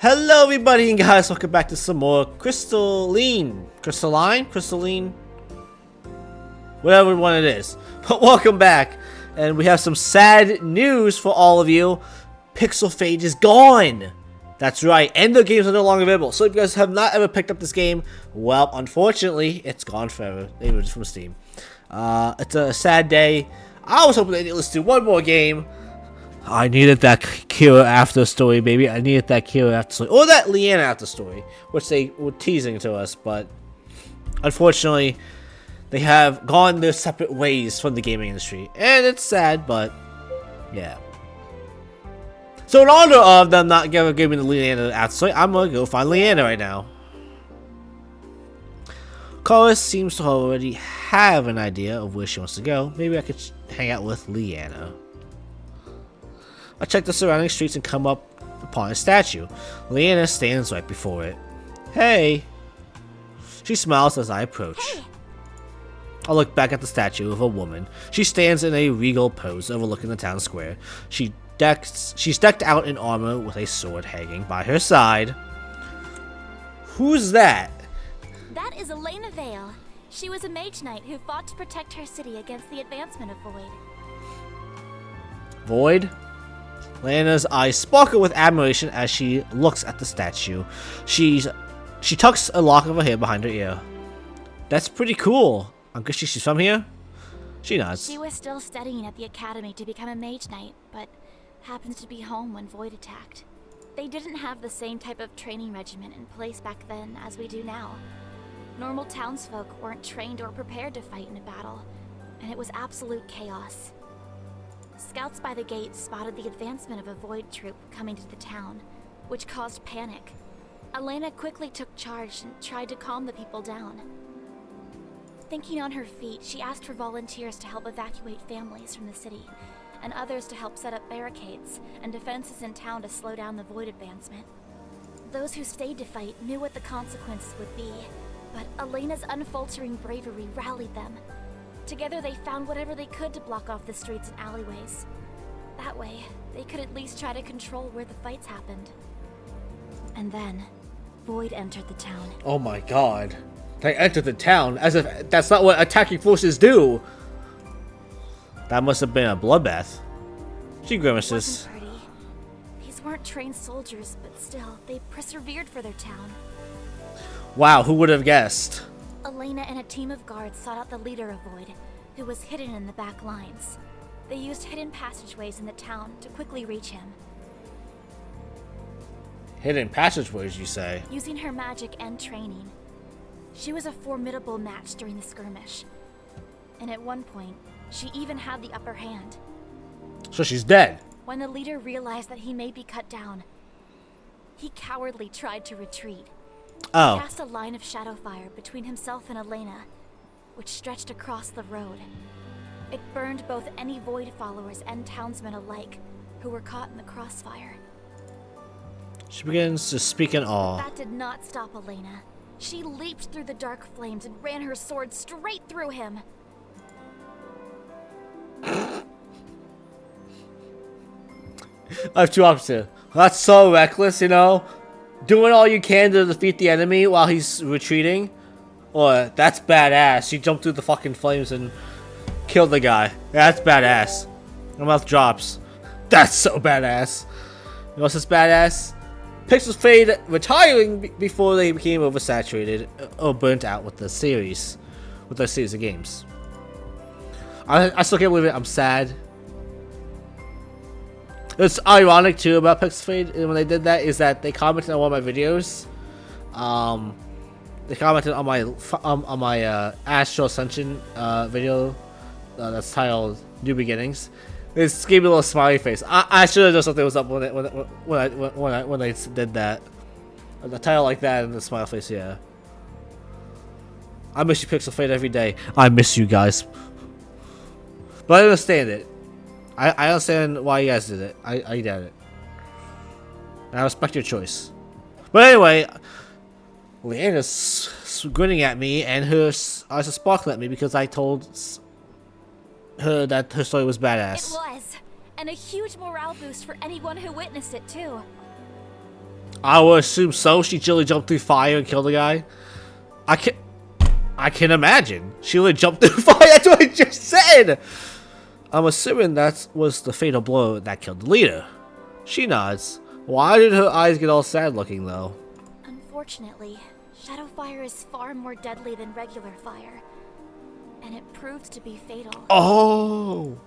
Hello everybody and guys, welcome back to some more Crystalline, whatever one it is. But welcome back, and we have some sad news for all of you. Pixel Fade is gone! That's right, and the games are no longer available. So if you guys have not ever picked up this game, well, unfortunately, it's gone forever. They were just from Steam. It's a sad day. I was hoping they'd let's do one more game. I needed that Kira after story, baby. I needed that Kira after story. Or that Leanna after story, which they were teasing to us, but unfortunately, they have gone their separate ways from the gaming industry. And it's sad, but yeah. So in honor of them not giving the Leanna after story, I'm gonna go find Leanna right now. Chorus seems to already have an idea of where she wants to go. Maybe I could hang out with Leanna. I check the surrounding streets and come up upon a statue. Leanna stands right before it. Hey! She smiles as I approach. Hey. I look back at the statue of a woman. She stands in a regal pose overlooking the town square. She's decked out in armor with a sword hanging by her side. Who's that? That is Elena Vale. She was a mage knight who fought to protect her city against the advancement of Void. Void? Leanna's eyes sparkle with admiration as she looks at the statue. She tucks a lock of her hair behind her ear. That's pretty cool. I'm guessing she's from here? She nods. She was still studying at the academy to become a mage knight, but happened to be home when Void attacked. They didn't have the same type of training regimen in place back then as we do now. Normal townsfolk weren't trained or prepared to fight in a battle, and it was absolute chaos. Scouts by the gate spotted the advancement of a Void troop coming to the town, which caused panic. Elena quickly took charge and tried to calm the people down. Thinking on her feet, she asked for volunteers to help evacuate families from the city, and others to help set up barricades and defenses in town to slow down the Void advancement. Those who stayed to fight knew what the consequences would be, but Elena's unfaltering bravery rallied them. Together they found whatever they could to block off the streets and alleyways. That way, they could at least try to control where the fights happened. And then, Void entered the town. Oh my god. They entered the town as if that's not what attacking forces do. That must have been a bloodbath. She grimaces. It wasn't pretty. These weren't trained soldiers, but still, they persevered for their town. Wow, who would have guessed? Elena and a team of guards sought out the leader of Void, who was hidden in the back lines. They used hidden passageways in the town to quickly reach him. Hidden passageways, you say? Using her magic and training, she was a formidable match during the skirmish. And at one point, she even had the upper hand. So she's dead. When the leader realized that he may be cut down, he cowardly tried to retreat. Oh. He cast a line of shadow fire between himself and Elena, which stretched across the road. It burned both any Void followers and townsmen alike who were caught in the crossfire. She begins to speak in awe. That did not stop Elena. She leaped through the dark flames and ran her sword straight through him. I have two options here. That's so reckless, you know? Doing all you can to defeat the enemy while he's retreating. Or, that's badass. She jumped through the fucking flames and killed the guy. That's badass. My mouth drops. That's so badass. You know what's this badass? Pixel Fade retiring before they became oversaturated or burnt out with the series. With their series of games. I still can't believe it. I'm sad. It's ironic too about Pixel Fade when they did that is that they commented on one of my videos. They commented on my Astral Ascension video that's titled New Beginnings. They just gave me a little smiley face. I should have known something was up when they did that. The title like that and the smiley face, yeah. I miss you, Pixel Fade, every day. I miss you guys. But I understand it. I understand why you guys did it. I get it. And I respect your choice. But anyway, Leanna's grinning at me, and her eyes are sparkling at me because I told her that her story was badass. It was. And a huge morale boost for anyone who witnessed it, too. I would assume so. She literally jumped through fire and killed the guy. I can imagine. She literally jumped through fire. That's what I just said. I'm assuming that was the fatal blow that killed the leader. She nods. Why did her eyes get all sad looking though? Unfortunately, shadow fire is far more deadly than regular fire. And it proved to be fatal. Oh.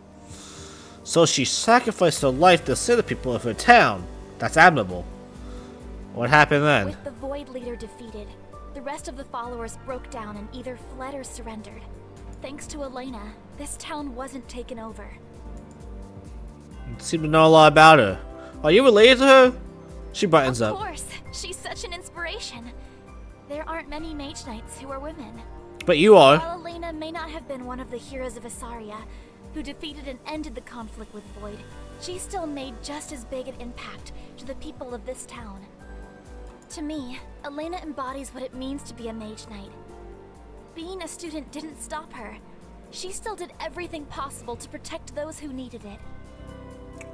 So she sacrificed her life to save the people of her town. That's admirable. What happened then? With the Void Leader defeated, the rest of the followers broke down and either fled or surrendered. Thanks to Elena, this town wasn't taken over. You seem to know a lot about her. Are you related to her? She brightens up. Of course, she's such an inspiration. There aren't many Mage Knights who are women. But you are. While Elena may not have been one of the heroes of Asaria, who defeated and ended the conflict with Void, she still made just as big an impact to the people of this town. To me, Elena embodies what it means to be a Mage Knight. Being a student didn't stop her. She still did everything possible to protect those who needed it.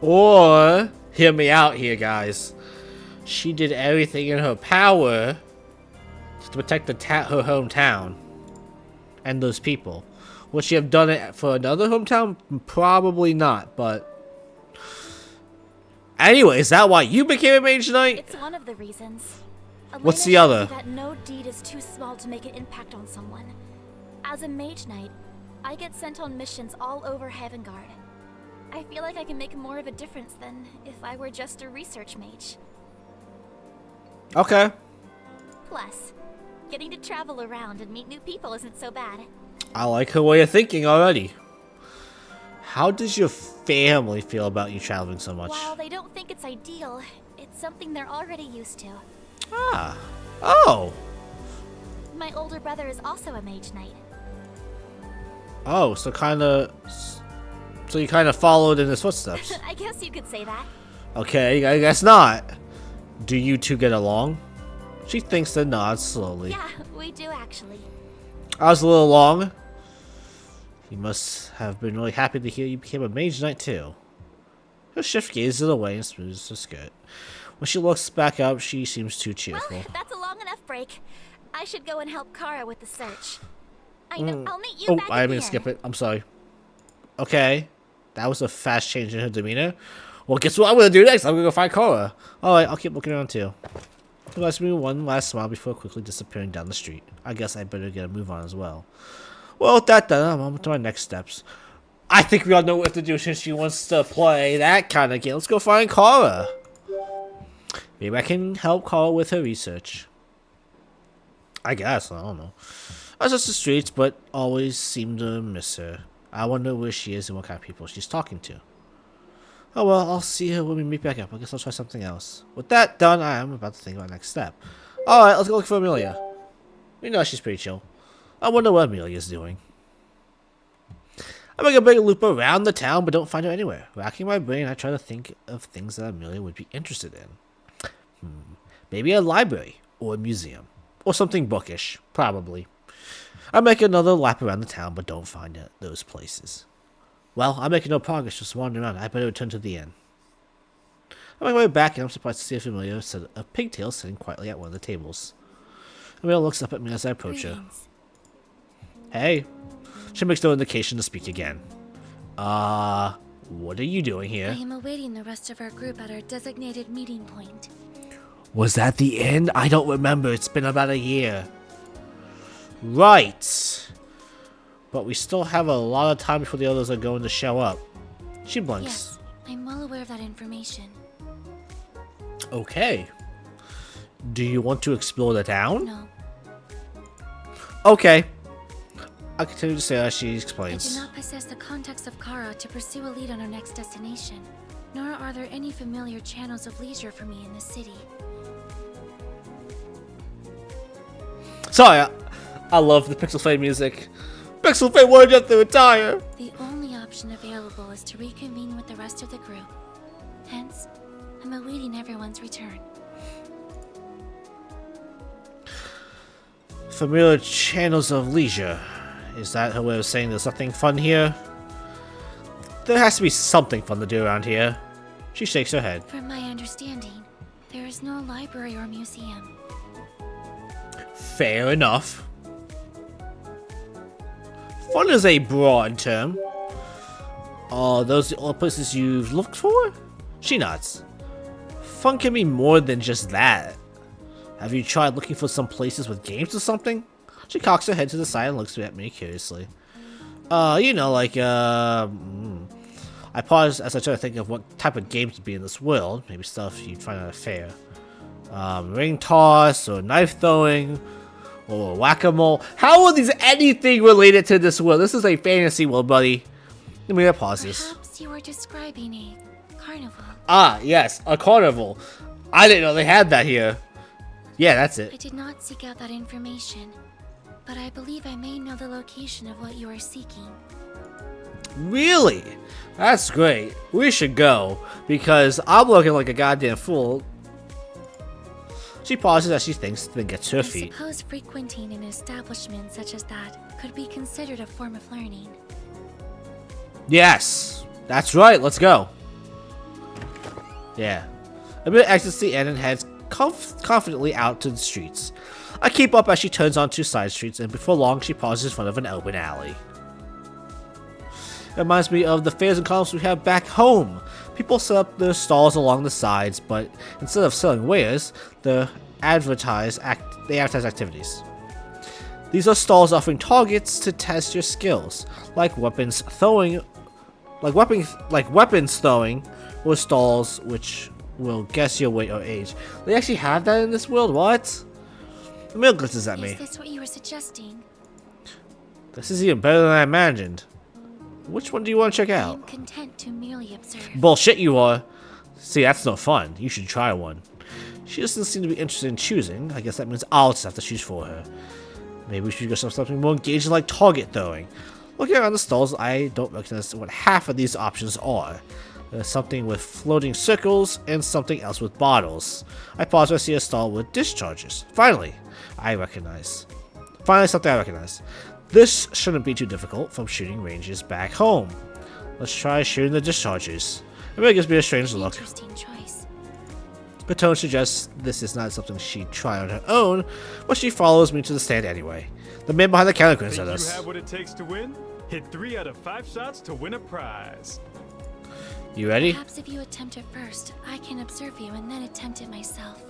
Or, hear me out here, guys. She did everything in her power to protect her hometown and those people. Would she have done it for another hometown? Probably not, but... Anyway, is that why you became a Mage Knight? It's one of the reasons. What's the Elena other? showed me that no deed is too small to make an impact on someone. As a Mage Knight, I get sent on missions all over Heavengard. I feel like I can make more of a difference than if I were just a research mage. Okay. Plus, getting to travel around and meet new people isn't so bad. I like her way of thinking already. How does your family feel about you traveling so much? While they don't think it's ideal, it's something they're already used to. Ah. Oh. My older brother is also a Mage Knight. Oh, so you kind of followed in his footsteps. I guess you could say that. Okay, I guess not. Do you two get along? She thinks and nods slowly. Yeah, we do actually. I was a little long. You must have been really happy to hear you became a Mage Knight too. Her shift gazes away and smooths her skirt. When she looks back up, she seems too cheerful. Well, that's a long enough break. I should go and help Kara with the search. I'll meet you Oh, back I at didn't mean the to skip inn. it. I'm sorry. Okay. That was a fast change in her demeanor. Well, guess what I'm going to do next? I'm going to go find Kara. Alright, I'll keep looking around too. She lets me one last smile before quickly disappearing down the street. I guess I better get a move on as well. Well, with that done, I'm on to my next steps. I think we all know what to do since she wants to play that kind of game. Let's go find Kara. Maybe I can help Kara with her research. I guess, I don't know. I was just the streets, but always seem to miss her. I wonder where she is and what kind of people she's talking to. Oh well, I'll see her when we meet back up. I guess I'll try something else. With that done, I am about to think of my next step. Alright, let's go look for Amelia. We know she's pretty chill. I wonder what Amelia's doing. I make a big loop around the town, but don't find her anywhere. Racking my brain, I try to think of things that Amelia would be interested in. Maybe a library, or a museum, or something bookish, probably. I make another lap around the town, but don't find those places. Well, I'm making no progress, just wandering around. I better return to the inn. I make my way back, and I'm surprised to see a familiar set of pigtails sitting quietly at one of the tables. Amelia looks up at me as I approach her. Hey. She makes no indication to speak again. What are you doing here? I am awaiting the rest of our group at our designated meeting point. Was that the end? I don't remember. It's been about a year. Right. But we still have a lot of time before the others are going to show up. She blinks. Yes, I'm well aware of that information. Okay. Do you want to explore the town? No, Okay. I'll continue to say as she I explains. do not possess the contacts of Kara to pursue a lead on our next destination, nor are there any familiar channels of leisure for me in the city. Sorry, I love the Pixel Fade music. Pixel Fade wanted you to retire. The only option available is to reconvene with the rest of the group. Hence, I'm awaiting everyone's return. Familiar channels of leisure. Is that her way of saying there's nothing fun here? There has to be something fun to do around here. She shakes her head. From my understanding, there is is no library or museum. Fair enough. Fun is a broad term. Are those the only places you've looked for? She nods. Fun can be more than just that. Have you tried looking for some places with games or something? She cocks her head to the side and looks at me curiously. You know, like, I pause as I try to think of what type of games would be in this world. Maybe stuff you'd find at a fair. Ring toss, or knife throwing, or whack-a-mole. How are these anything related to this world? This is a fantasy world, buddy. Let me pause this. Perhaps you were describing a carnival. Ah, yes, a carnival. I didn't know they had that here. Yeah, that's I it. did not seek out that information, but I believe I may know the location of what you are seeking. Really? That's great. We should go, because I'm looking like a goddamn fool. She pauses as she thinks, then gets to her I feet. suppose frequenting an establishment such as that could be considered a form of learning. Yes, that's right. Let's go. Yeah. Amelia exits the inn and heads confidently out to the streets. I keep up as she turns onto side streets, and before long she pauses in front of an open alley. It reminds me of the fairs and carnivals we have back home. People set up their stalls along the sides, but instead of selling wares, they advertise activities. These are stalls offering targets to test your skills, like weapons throwing, or stalls which will guess your weight or age. They actually have that in this world. What? Emil glances at me. Is this what you were suggesting? This is even better than I imagined. Which one do you want to check I out? am content to merely observe. Bullshit you are. See, that's no fun. You should try one. She doesn't seem to be interested in choosing. I guess that means I'll just have to choose for her. Maybe we should go something more engaging like target throwing. Looking around the stalls, I don't recognize what half of these options are. There's something with floating circles and something else with bottles. I pause when I see a stall with discharges. Finally, something I recognize. This shouldn't be too difficult from shooting ranges back home. Let's try shooting the discharges. It really gives me a strange look. Interesting choice. Her tone suggests this is not something she'd try on her own, but she follows me to the stand anyway. The man behind the counter grins at Think us. you have what it takes to win? Hit 3 out of 5 shots to win a prize. You ready? Perhaps if you attempt it first, I can observe you and then attempt it myself.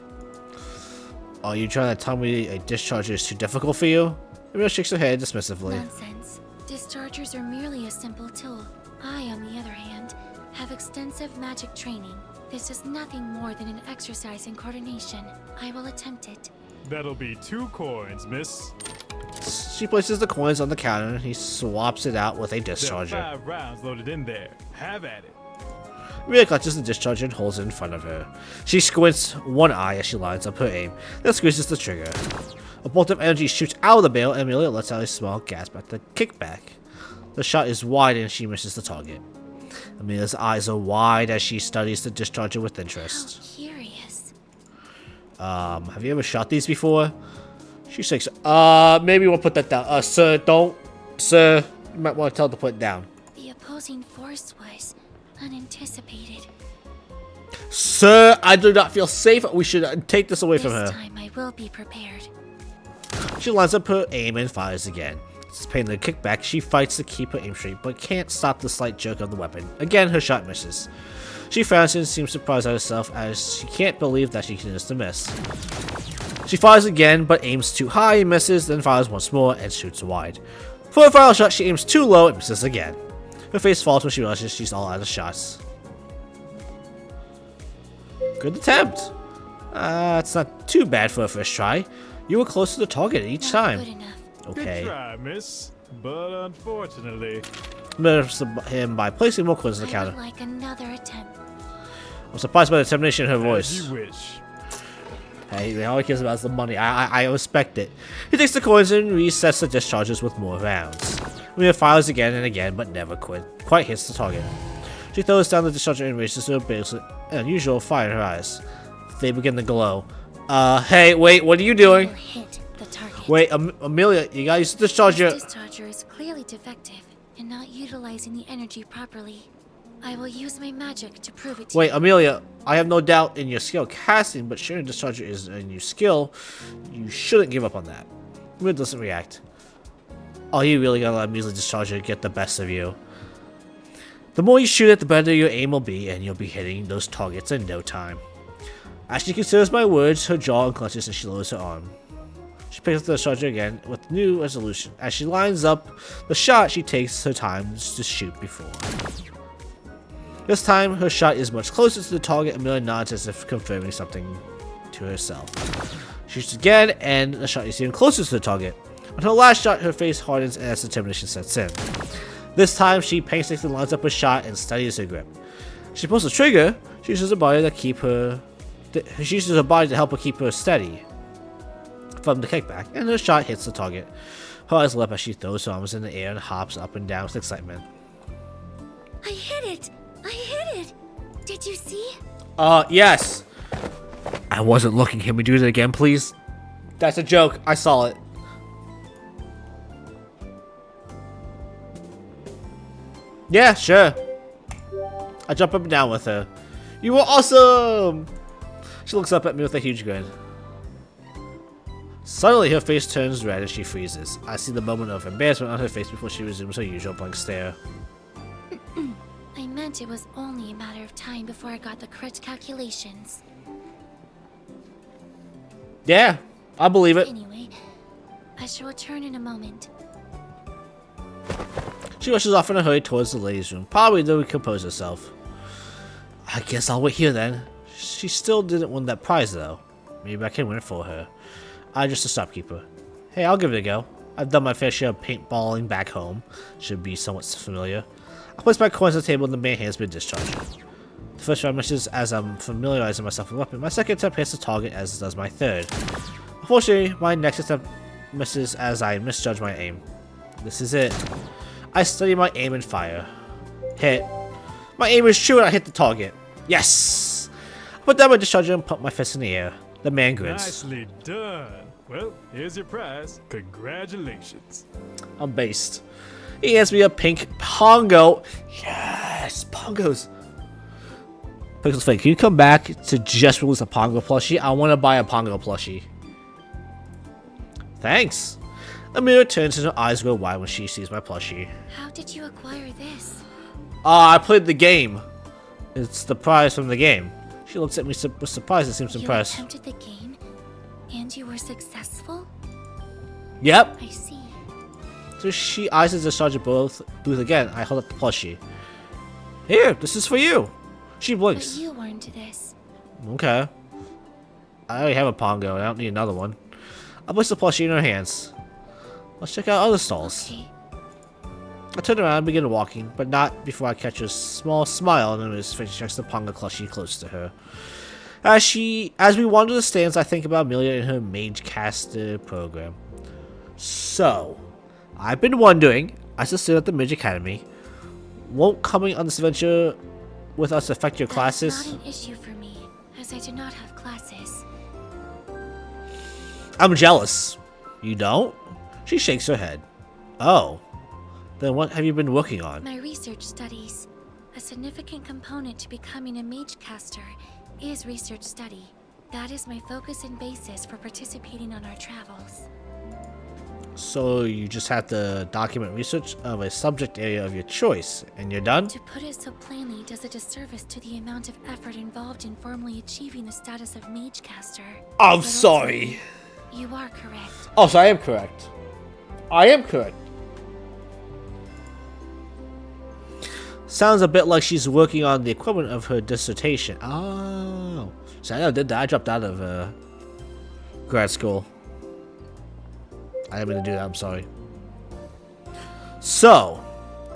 Are you trying to tell me a discharger is too difficult for you? Emil shakes her head dismissively. Nonsense. Dischargers are merely a simple tool. I, on the other hand, have extensive magic training. This is nothing more than an exercise in coordination. I will attempt it. That'll be 2 coins, miss. She places the coins on the counter and he swaps it out with a There are discharger. 5 rounds loaded in there. Have at it. Rhea clutches the discharger and holds it in front of her. She squints one eye as she lines up her aim, then squeezes the trigger. A bolt of energy shoots out of the barrel and Amelia lets out a small gasp at the kickback. The shot is wide and she misses the target. Amelia's eyes are wide as she studies the discharger with interest. How curious. Have you ever shot these before? She shakes. Maybe we'll put that down. Sir, don't. Sir, you might want to tell her to put it down. The opposing force was unanticipated. Sir, I do not feel safe. We should take this away from her. This time I will be prepared. She lines up her aim and fires again. Anticipating the kickback, she fights to keep her aim straight, but can't stop the slight jerk of the weapon. Again, her shot misses. She frowns and seems surprised at herself as she can't believe that she continues to miss. She fires again, but aims too high and misses, then fires once more and shoots wide. For her final shot, she aims too low and misses again. Her face falls when she realizes she's all out of shots. Good attempt. It's not too bad for a first try. You were close to the target each Not time. good enough. Okay. Good try, miss. But unfortunately, Murders him by placing more coins on the I would counter. like another attempt. I'm surprised by the determination in her as voice. you wish. Hey, all he cares about is the money. I respect it. He takes the coins and resets the discharges with more rounds. Mia fires again and again, but never quite hits the target. She throws down the discharger and raises her base with an unusual fire in her eyes. They begin to glow. Hey, wait, what are you I doing? will hit the target. Wait, Amelia, you gotta use the discharger. This discharger is clearly defective and not utilizing the energy properly. I will use my magic to prove it to Wait, you. Amelia, I have no doubt in your skill casting, but sharing discharger is a new skill. You shouldn't give up on that. Amelia doesn't react. Oh, you really gotta let Measly Discharger get the best of you. The more you shoot it, the better your aim will be, and you'll be hitting those targets in no time. As she considers my words, her jaw unclenches and she lowers her arm. She picks up the discharger again with new resolution. As she lines up the shot, she takes her time to shoot before. This time, her shot is much closer to the target. Amelia nods as if confirming something to herself. She shoots again, and the shot is even closer to the target. On her last shot, her face hardens as determination sets in. This time, she painstakingly lines up a shot and steadies her grip. She pulls the trigger. She uses her body to help her keep her steady from the kickback, and her shot hits the target. Her eyes light up as she throws her arms in the air and hops up and down with excitement. I hit it! I hit it! Did you see? Yes. I wasn't looking. Can we do it again, please? That's a joke. I saw it. Yeah, sure. I jump up and down with her. You were awesome! She looks up at me with a huge grin. Suddenly, her face turns red and she freezes. I see the moment of embarrassment on her face before she resumes her usual blank stare. I meant it was only a matter of time before I got the correct calculations. Yeah, I believe it. Anyway, I shall return in a moment. She rushes off in a hurry towards the ladies' room, probably to recompose herself. I guess I'll wait here then. She still didn't win that prize though. Maybe I can win it for her. I'm just a shopkeeper. Hey, I'll give it a go. I've done my fair share of paintballing back home. Should be somewhat familiar. I place my coins on the table and the man hands me a discharger. The first round misses as I'm familiarizing myself with the weapon. My second attempt hits the target as does my third. Unfortunately, my next attempt misses as I misjudge my aim. This is it. I study my aim and fire. Hit. My aim is true and I hit the target. Yes! I put down my discharger and put my fist in the air. The man grins. Nicely done. Well, here's your prize. Congratulations. I'm based. He hands me a pink Pongo. Yes! Pongos! Pixel's Fake, can you come back to just release a Pongo plushie? I want to buy a Pongo plushie. Thanks! Amira turns and her eyes go wide when she sees my plushie. How did you acquire this? I played the game. It's the prize from the game. She looks at me with surprise and seems impressed. You attempted the game, and you were successful? Yep. I see. So she eyes the sergeant booth again. I hold up the plushie. Here, this is for you. She But blinks. you earned this. Okay. I already have a Pongo. I don't need another one. I place the plushie in her hands. Let's check out other stalls. Okay. I turn around and begin walking, but not before I catch a small smile on his face. She checks the Pongo plushie close to her. As we wander the stands, I think about Amelia and her Mage Caster program. So, I've been wondering, as a student at the Mage Academy, won't coming on this adventure with us affect your classes? That's not an issue for me, as I do not have classes. I'm jealous. You don't? She shakes her head. Oh. Then what have you been working on? My research studies. A significant component to becoming a mage caster is research study. That is my focus and basis for participating on our travels. So you just have to document research of a subject area of your choice, and you're done? To put it so plainly does a disservice to the amount of effort involved in formally achieving the status of mage caster. I'm But sorry. You are correct. Oh, so I am correct. I am correct. Sounds a bit like she's working on the equivalent of her dissertation. Oh. So I never did that. I dropped out of grad school. I didn't mean to do that. I'm sorry. So,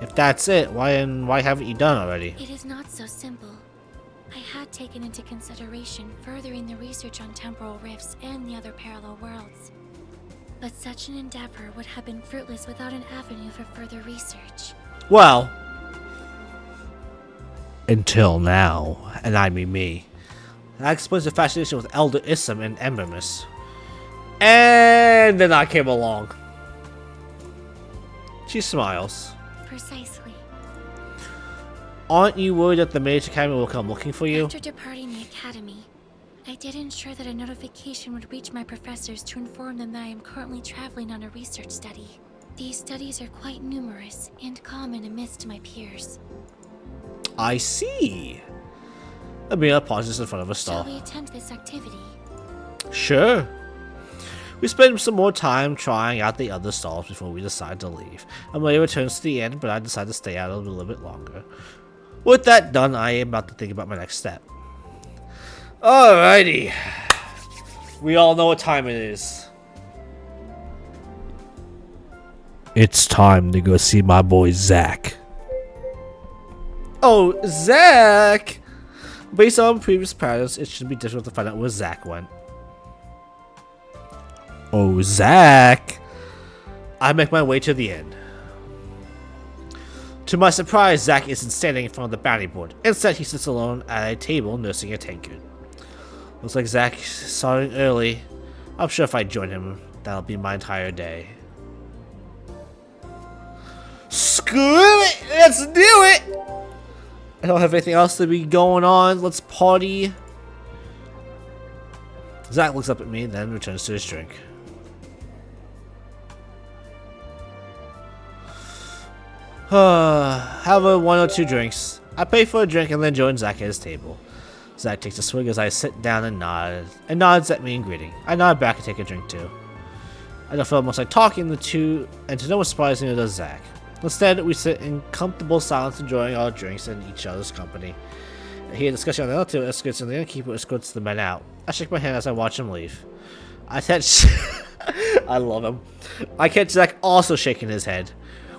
if that's it, why haven't you done already? It is not so simple. I had taken into consideration furthering the research on temporal rifts and the other parallel worlds. But such an endeavor would have been fruitless without an avenue for further research. Well, until now, and I mean me. That explains the fascination with Elder Ism and Embermus. And then I came along. She smiles. Precisely. Aren't you worried that the Mage Academy will come looking for you? After departing the academy, I did ensure that a notification would reach my professors to inform them that I am currently traveling on a research study. These studies are quite numerous and common amidst my peers. I see. Amelia pauses in front of a stall. Shall we attempt this activity? Sure. We spend some more time trying out the other stalls before we decide to leave. Amelia returns to the inn, but I decide to stay out a little bit longer. With that done, I am about to think about my next step. Alrighty. We all know what time it is. It's time to go see my boy Zach. Oh, Zach! Based on previous patterns, it shouldn't be difficult to find out where Zach went. Oh, Zach! I make my way to the inn. To my surprise, Zach isn't standing in front of the bounty board. Instead, he sits alone at a table nursing a tankard. Looks like Zach starting early. I'm sure if I join him, that'll be my entire day. Screw it! Let's do it! I don't have anything else to be going on. Let's party. Zach looks up at me and then returns to his drink. Have one or two drinks. I pay for a drink and then join Zach at his table. Zach takes a swig as I sit down and nods at me in greeting. I nod back and take a drink too. I don't feel much like talking the two, and to no one's surprise, neither does Zach. Instead, we sit in comfortable silence, enjoying our drinks and each other's company. I hear discussion on the other two escorts, and the innkeeper escorts the men out. I shake my hand as I watch him leave. I catch... I love him. I catch Zach also shaking his head.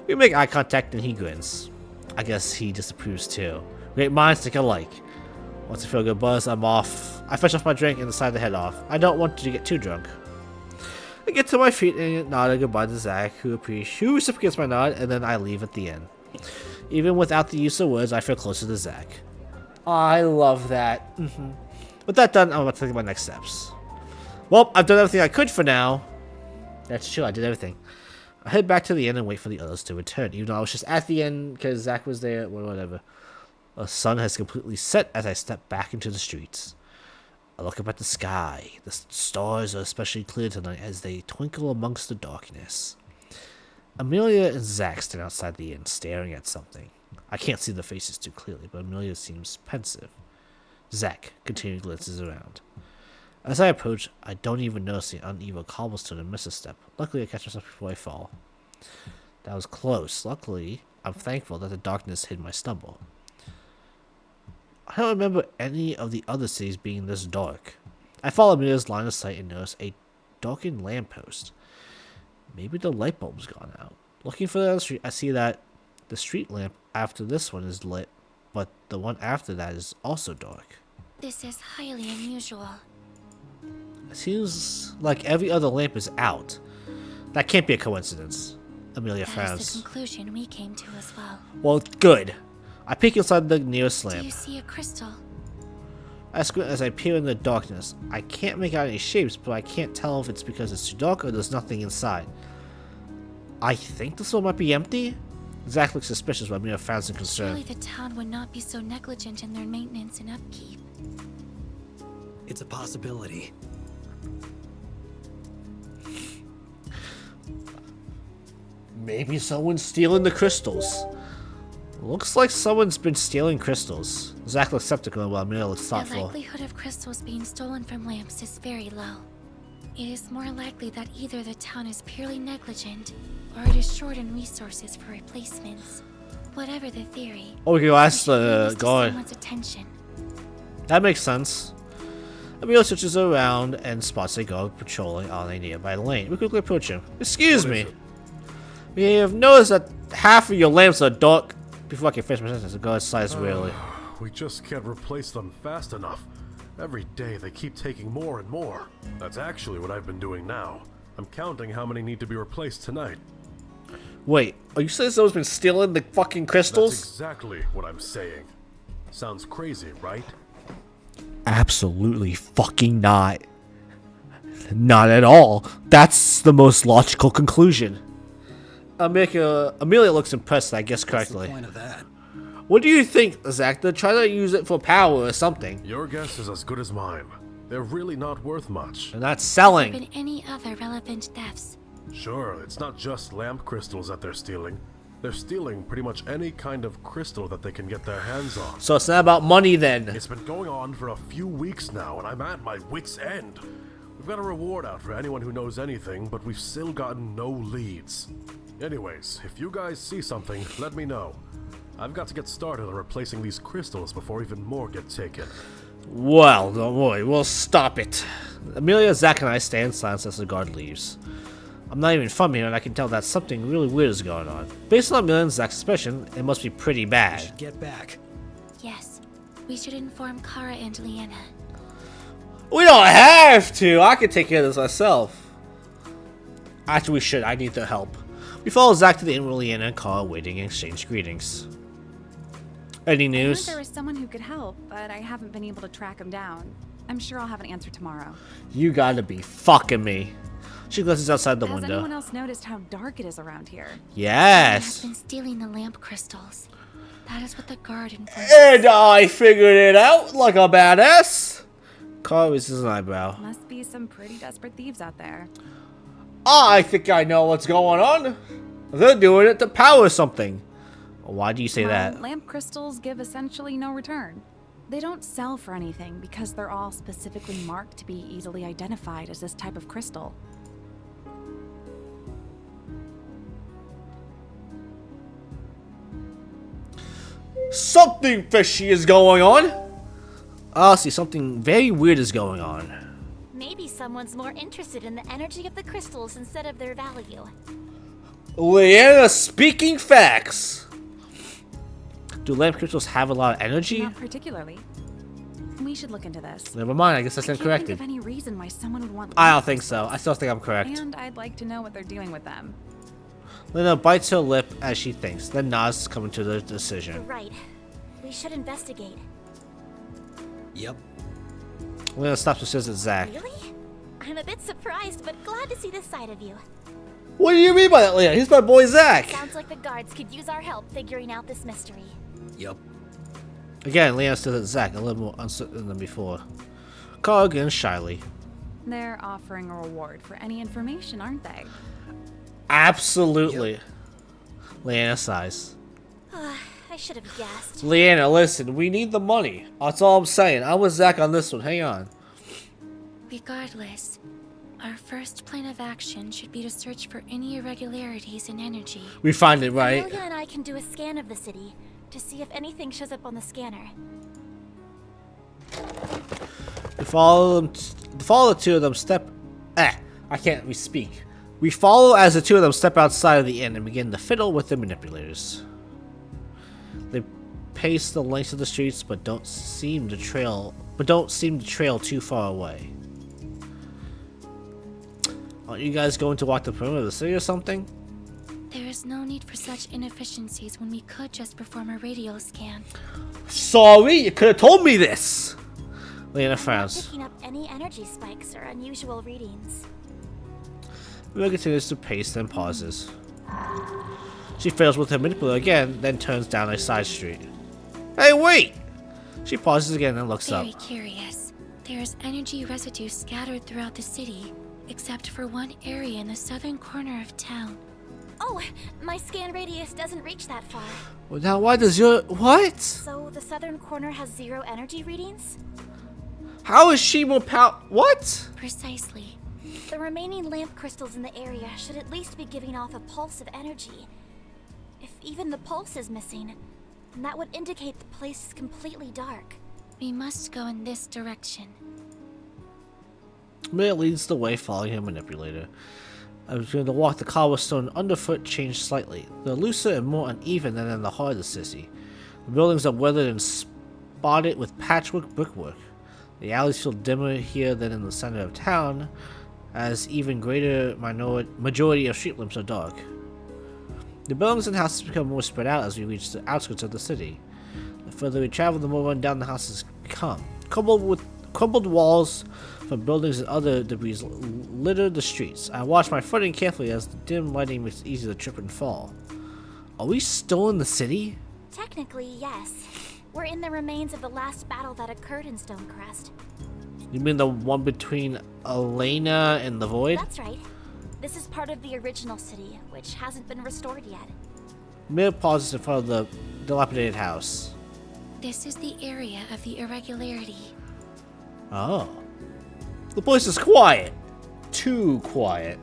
We make eye contact and he grins. I guess he disapproves too. Great minds think alike. Once I feel a good buzz, I'm off. I finish off my drink and decide to head off. I don't want to get too drunk. I get to my feet and nod a goodbye to Zach, who reciprocates my nod, and then I leave at the end. Even without the use of words, I feel closer to Zach. I love that. With that done, I'm about to think of my next steps. Well, I've done everything I could for now. That's true, I did everything. I head back to the inn and wait for the others to return, even though I was just at the inn because Zach was there, or whatever. The sun has completely set as I step back into the streets. I look up at the sky. The stars are especially clear tonight as they twinkle amongst the darkness. Amelia and Zach stand outside the inn, staring at something. I can't see their faces too clearly, but Amelia seems pensive. Zach continually glances around. As I approach, I don't even notice the uneven cobblestone and miss a step. Luckily, I catch myself before I fall. That was close. Luckily, I'm thankful that the darkness hid my stumble. I don't remember any of the other cities being this dark. I follow Amelia's line of sight and notice a darkened lamppost. Maybe the light bulb's gone out. Looking further down the street, I see that the street lamp after this one is lit, but the one after that is also dark. This is highly unusual. It seems like every other lamp is out. That can't be a coincidence. Amelia frowns. That is the conclusion we came to as well. Well, good. I peek inside the nearest lamp. Do you see a crystal? I squint as I peer in the darkness. I can't make out any shapes, but I can't tell if it's because it's too dark or there's nothing inside. I think this one might be empty? Zach looks suspicious, but Amelia frowns in concern. Surely the town would not be so negligent in their maintenance and upkeep. It's a possibility. Maybe someone's stealing the crystals. Looks like someone's been stealing crystals. Zach looks skeptical while Amelia looks thoughtful. The likelihood of crystals being stolen from lamps is very low. It is more likely that either the town is purely negligent, or it is short in resources for replacements. Whatever the theory, Oh, we can go ask bring the this to guard. someone's attention. That makes sense. Amelia switches around and spots a guard patrolling on a nearby lane. We quickly approach him. Excuse me. We have noticed that half of your lamps are dark. Before I can finish my sentence, the guard sighs wearily. We just can't replace them fast enough. Every day they keep taking more and more. That's actually what I've been doing now. I'm counting how many need to be replaced tonight. Wait, are you saying someone's been stealing the fucking crystals? That's exactly what I'm saying. Sounds crazy, right? Absolutely fucking not. Not at all. That's the most logical conclusion. Amelia looks impressed that I guessed What's the correctly. point of that? What do you think, Zach? They're trying to use it for power or something. Your guess is as good as mine. They're really not worth much. They're not Have selling. been any other relevant thefts? Sure, it's not just lamp crystals that they're stealing. They're stealing pretty much any kind of crystal that they can get their hands on. So it's not about money then. It's been going on for a few weeks now, and I'm at my wit's end. We've got a reward out for anyone who knows anything, but we've still gotten no leads. Anyways, if you guys see something, let me know. I've got to get started on replacing these crystals before even more get taken. Well, don't worry, we'll stop it. Amelia, Zach, and I stay in silence as the guard leaves. I'm not even from here, and I can tell that something really weird is going on. Based on Amelia and Zach's suspicion, it must be pretty bad. Get back. Yes. We should inform Kara and Leanna. We don't have to! I can take care of this myself. Actually, we should. I need their help. We follow Zach to the inn where Leanna and Kara waiting and exchange greetings. Any I heard news? there was someone who could help, but I haven't been able to track him down. I'm sure I'll have an answer tomorrow. You gotta be fucking me. She glances outside the Has window. anyone else noticed how dark it is around here? They Yes! have been stealing the lamp crystals. That is what the guard informed. And I figured it out like a badass! Kara raises an eyebrow. Must be some pretty desperate thieves out there. I think I know what's going on. They're doing it to power something. Why do you say Well, that? lamp crystals give essentially no return. They don't sell for anything because they're all specifically marked to be easily identified as this type of crystal. Something fishy is going on. I see something very weird is going on. Maybe someone's more interested in the energy of the crystals instead of their value. Leanna speaking facts. Do lamp crystals have a lot of energy? Not particularly. We should look into this. Never mind, I guess that's I can't incorrect. think of any reason why someone would want. I lamp don't think so. I crystals. still think I'm correct. And I'd like to know what they're doing with them. Lena bites her lip as she thinks, then nods, coming to the You're decision. right. We should investigate. Yep. Lena stops and says to Zach. Really? I'm a bit surprised, but glad to see this side of you. What do you mean by that, Lena? He's my boy Zach. Sounds like the guards could use our help figuring out this mystery. Yep. Again, Lena stares at Zach, a little more uncertain than before. Carl again shyly. They're offering a reward for any information, aren't they? Absolutely. Leanna sighs. I should have guessed. Leanna, listen, we need the money. That's all I'm saying. I'm with Zach on this one. Hang on. Regardless, our first plan of action should be to search for any irregularities in energy. We find it, right? Amelia and I can do a scan of the city to see if anything shows up on the scanner. We follow the two of them step. I can't speak. We follow as the two of them step outside of the inn and begin to fiddle with the manipulators. They pace the length of the streets, but don't seem to trail too far away. Aren't you guys going to walk the perimeter of the city or something? There is no need for such inefficiencies when we could just perform a radio scan. Sorry, you could have told me this. Leanna Not frowns. picking up any energy spikes or unusual readings. Amelia continues to pace, then pauses. She fails with her manipulator again, then turns down a side street. Hey, wait! She pauses again and looks Very up. curious. There is energy residue scattered throughout the city, except for one area in the southern corner of town. Oh, my scan radius doesn't reach that far. Well, now why does your... What? So the southern corner has 0 energy readings? How is she more What? Precisely. The remaining lamp crystals in the area should at least be giving off a pulse of energy. If even the pulse is missing, then that would indicate the place is completely dark. We must go in this direction. Amelia leads the way, following her manipulator. I was going to walk the cobblestone underfoot changed slightly. They're looser and more uneven than in the heart of the city. The buildings are weathered and spotted with patchwork brickwork. The alleys feel dimmer here than in the center of town, as even greater majority of street lamps are dark. The buildings and houses become more spread out as we reach the outskirts of the city. The further we travel, the more run down the houses become. Crumbled walls from buildings and other debris litter the streets. I watch my footing carefully as the dim lighting makes it easy to trip and fall. Are we still in the city? Technically, yes. We're in the remains of the last battle that occurred in Stonecrest. You mean the one between Elena and the Void? That's right. This is part of the original city, which hasn't been restored yet. Mir pauses in front of the dilapidated house. This is the area of the irregularity. Oh. The place is quiet. Too quiet.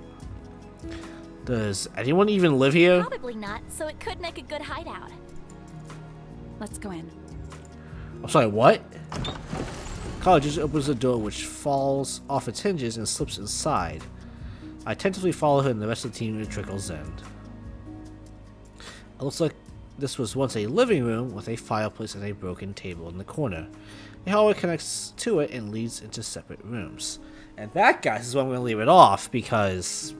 Does anyone even live here? Probably not, so it could make a good hideout. Let's go in. I'm sorry, what? Carla just opens the door, which falls off its hinges and slips inside. I tentatively follow her and the rest of the team trickles in. It looks like this was once a living room with a fireplace and a broken table in the corner. A hallway connects to it and leads into separate rooms. And that, guys, is where I'm going to leave it off because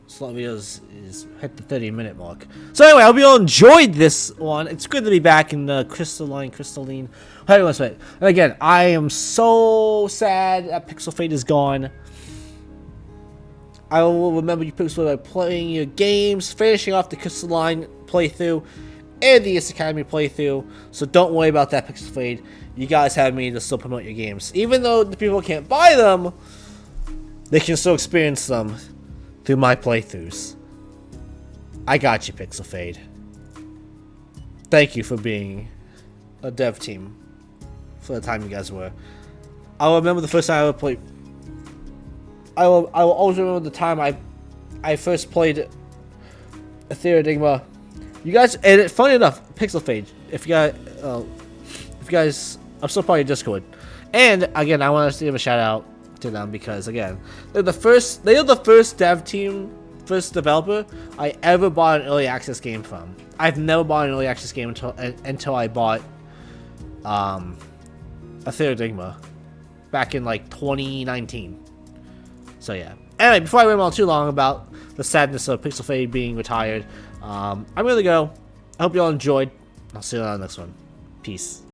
Slot Videos is hit the 30-minute mark. So anyway, I hope you all enjoyed this one. It's good to be back in the Crystalline, however you want to say it. And again, I am so sad that Pixel Fate is gone. I will remember you Pixel Fate by playing your games, finishing off the Crystalline playthrough, and the Ace Academy playthrough. So don't worry about that, Pixel Fate. You guys have me to still promote your games. Even though the people can't buy them, they can still experience them through my playthroughs. I got you, Pixel Fade. Thank you for being a dev team for the time you guys were. I'll remember the first time I ever played. I will always remember the time I first played Etheredigma. You guys, and funny enough, Pixel Fade. If you guys, I'm still part of your Discord. And again, I want to give a shout out to them because again, they are the first dev team, first developer I ever bought an early access game from. I've never bought an early access game until I bought Etheredigma back in like 2019. So yeah. Anyway, before I ramble on too long about the sadness of Pixel Fade being retired, I'm gonna go. I hope you all enjoyed. I'll see you on the next one. Peace.